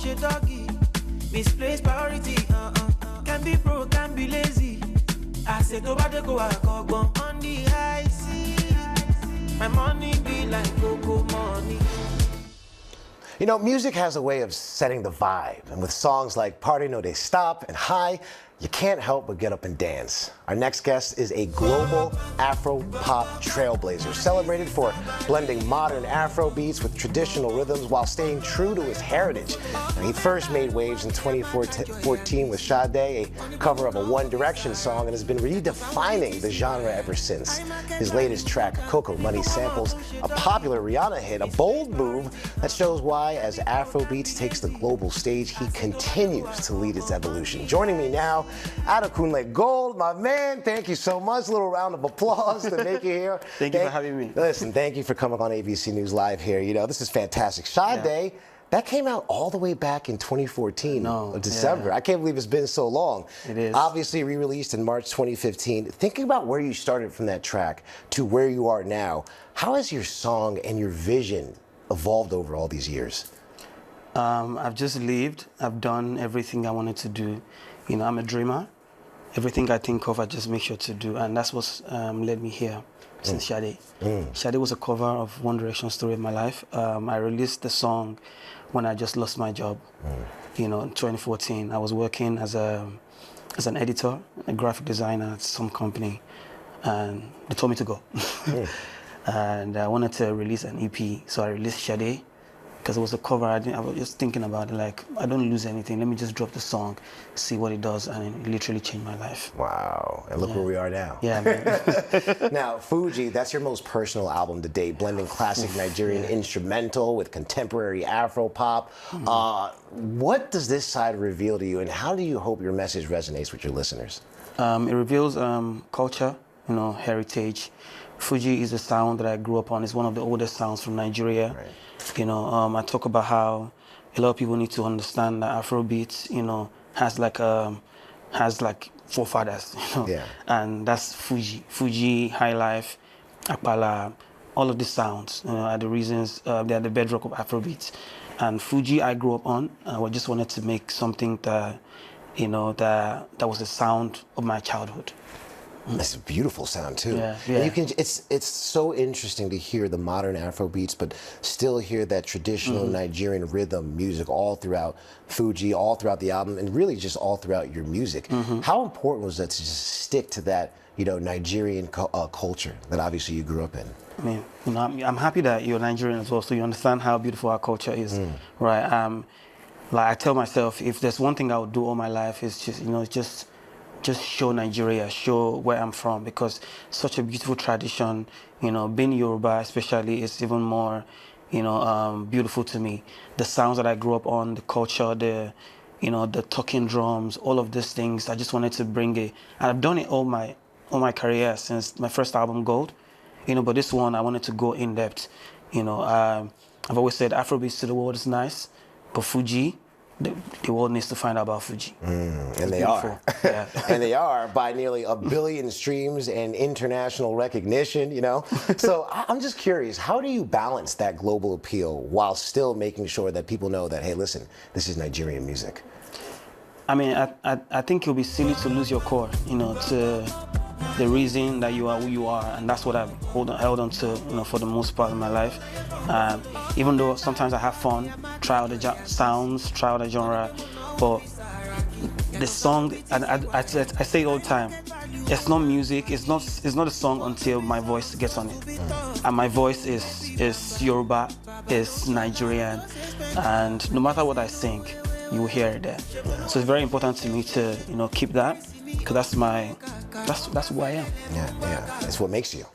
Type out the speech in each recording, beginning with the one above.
she doggy. Misplaced priority, can be broke, can be lazy. I said nobody go on the high sea. My money be like cocoa money. You know, music has a way of setting the vibe, and with songs like Party No They Stop and High, you can't help but get up and dance. Our next guest is a global Afro-pop trailblazer, celebrated for blending modern Afro beats with traditional rhythms while staying true to his heritage. And he first made waves in 2014 with Sade, a cover of a One Direction song, and has been redefining the genre ever since. His latest track, Coco Money, samples a popular Rihanna hit, a bold move that shows why, as Afrobeats takes the global stage, he continues to lead its evolution. Joining me now, Adekunle Gold, my man. Thank you so much. A little round of applause to make you here. Thank you for having me. Listen, thank you for coming on ABC News Live here. You know, this is fantastic. Sade, that came out all the way back in 2014 of December. I can't believe it's been so long. It is. Obviously re-released in March 2015. Thinking about where you started from that track to where you are now, how has your song and your vision evolved over all these years? I've just lived. I've done everything I wanted to do. You know, I'm a dreamer. Everything I think of, I just make sure to do. And that's what's led me here since Sade. Sade was a cover of One Direction Story of My Life. I released the song when I just lost my job. You know, in 2014. I was working as an editor, a graphic designer at some company. And they told me to go. And I wanted to release an EP. So I released Sade. Because it was a cover, I was just thinking about it, like, I don't lose anything. Let me just drop the song, see what it does, and it literally changed my life. Wow, and look where we are now. Yeah, man. Now, Fuji, that's your most personal album to date, blending classic Nigerian instrumental with contemporary Afro-pop. What does this side reveal to you, and how do you hope your message resonates with your listeners? It reveals culture, you know, heritage. Fuji is a sound that I grew up on. It's one of the oldest sounds from Nigeria. Right. You know, I talk about how a lot of people need to understand that Afrobeats, you know, has like forefathers, you know. Yeah. And that's Fuji. Fuji, High Life, Akpala, all of these sounds, you know, are the reasons, they are the bedrock of Afrobeats. And Fuji I grew up on. I just wanted to make something that, you know, that was the sound of my childhood. That's a beautiful sound too. Yeah. And you can. It's so interesting to hear the modern Afro beats, but still hear that traditional Nigerian rhythm music all throughout Fuji, all throughout the album, and really just all throughout your music. How important was that to just stick to that, you know, Nigerian culture that obviously you grew up in? I mean, you know, I'm happy that you're Nigerian as well, so you understand how beautiful our culture is, right? Like I tell myself, if there's one thing I would do all my life is just, you know, just show Nigeria, show where I'm from, because such a beautiful tradition, you know, being Yoruba especially is even more, you know, beautiful to me. The sounds that I grew up on, the culture, the, you know, the talking drums, all of these things, I just wanted to bring it. And I've done it all my career since my first album, Gold, you know, but this one I wanted to go in depth. You know, I've always said Afrobeats to the world is nice, but Fuji, the world needs to find out about Fuji. And they are. Yeah. And they are, by nearly 1 billion streams and international recognition, you know? So I'm just curious, how do you balance that global appeal while still making sure that people know that, hey, listen, this is Nigerian music? I mean, I think it'll be silly to lose your core, you know, to the reason that you are who you are, and that's what I've held on to, you know, for the most part of my life. Even though sometimes I have fun, try out the sounds, try out the genre, but the song, and I say it all the time, it's not music, it's not a song until my voice gets on it. And my voice is Yoruba, is Nigerian, and no matter what I sing, you will hear it there. So it's very important to me to, you know, keep that, because that's who I am. Yeah, that's what makes you.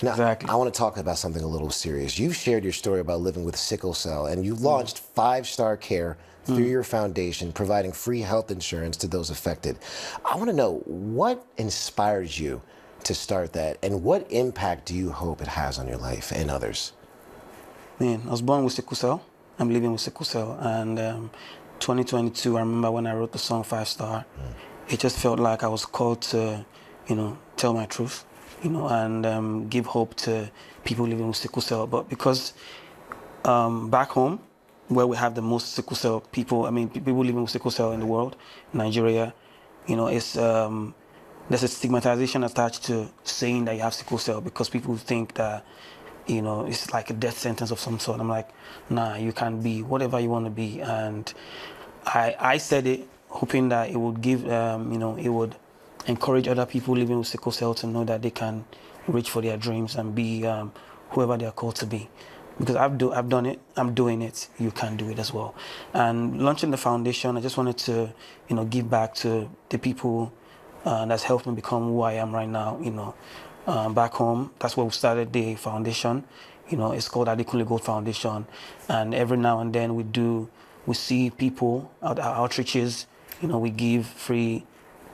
Now, exactly. I want to talk about something a little serious. You've shared your story about living with sickle cell, and you've launched 5-Star Care through your foundation, providing free health insurance to those affected. I want to know, what inspired you to start that, and what impact do you hope it has on your life and others? Man, I was born with sickle cell. I'm living with sickle cell, and 2022, I remember when I wrote the song 5-Star, it just felt like I was called to, you know, tell my truth, you know, and give hope to people living with sickle cell. But because back home, where we have the most sickle cell people. I mean, people living with sickle cell in the world, Nigeria. You know, it's there's a stigmatization attached to saying that you have sickle cell because people think that, you know, it's like a death sentence of some sort. I'm like, nah, you can be whatever you want to be. And I said it hoping that it would give, you know, it would encourage other people living with sickle cell to know that they can reach for their dreams and be whoever they are called to be. Because I've done it, I'm doing it, you can do it as well. And launching the foundation, I just wanted to, you know, give back to the people that's helped me become who I am right now, you know. Back home, that's where we started the foundation. You know, it's called Adekunle Gold Foundation. And every now and then we see people at our outreaches, you know, we give free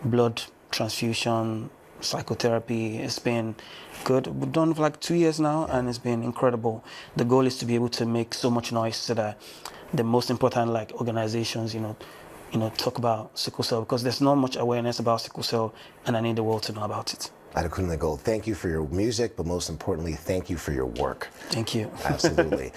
blood transfusion, psychotherapy. It's been good. We've done for like 2 years now, and it's been incredible. The goal is to be able to make so much noise so that the most important like organizations, you know, talk about sickle cell, because there's not much awareness about sickle cell, and I need the world to know about it. Adekunle Gold, thank you for your music, but most importantly, thank you for your work. Thank you. Absolutely.